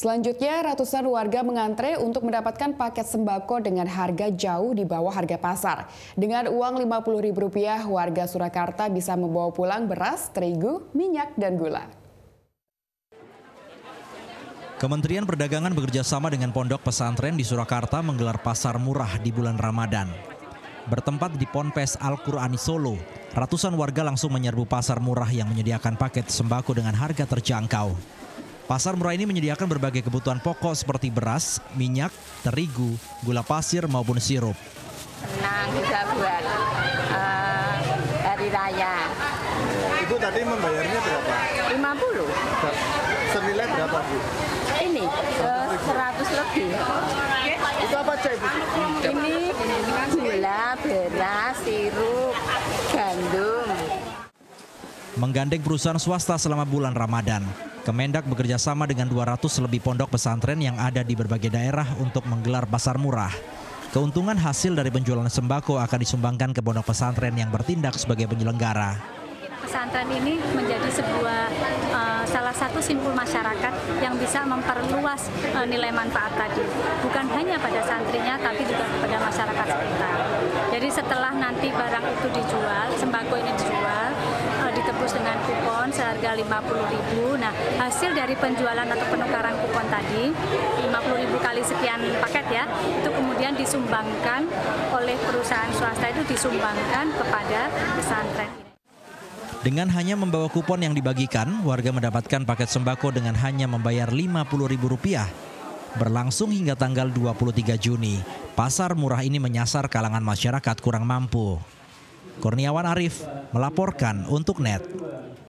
Selanjutnya, ratusan warga mengantre untuk mendapatkan paket sembako dengan harga jauh di bawah harga pasar. Dengan uang Rp50.000, warga Surakarta bisa membawa pulang beras, terigu, minyak, dan gula. Kementerian Perdagangan bekerjasama dengan Pondok Pesantren di Surakarta menggelar pasar murah di bulan Ramadan. Bertempat di Ponpes Al-Qur'ani Solo, ratusan warga langsung menyerbu pasar murah yang menyediakan paket sembako dengan harga terjangkau. Pasar murah ini menyediakan berbagai kebutuhan pokok seperti beras, minyak, terigu, gula pasir maupun sirup. Senang juga buat hari raya. Ibu tadi membayarnya berapa? 50. Senilai berapa, Bu? Ini 100 lebih. Itu apa aja, Ibu? Ini gula, beras, sirup, gandum. Menggandeng perusahaan swasta selama bulan Ramadan, Kemendak bekerja sama dengan 200 lebih pondok pesantren yang ada di berbagai daerah untuk menggelar pasar murah. Keuntungan hasil dari penjualan sembako akan disumbangkan ke pondok pesantren yang bertindak sebagai penyelenggara. Pesantren ini menjadi sebuah salah satu simpul masyarakat yang bisa memperluas nilai manfaat tadi. Bukan hanya pada santrinya, tapi juga kepada masyarakat sekitar. Jadi setelah nanti barang itu dijual, sembako ini dijual, ditebus dengan kupon seharga Rp50.000. Nah, hasil dari penjualan atau penukaran kupon tadi, Rp50.000 kali sekian paket ya, itu kemudian disumbangkan oleh perusahaan swasta, itu disumbangkan kepada pesantren. Dengan hanya membawa kupon yang dibagikan, warga mendapatkan paket sembako dengan hanya membayar Rp50.000. Berlangsung hingga tanggal 23 Juni, pasar murah ini menyasar kalangan masyarakat kurang mampu. Kurniawan Arif melaporkan untuk NET.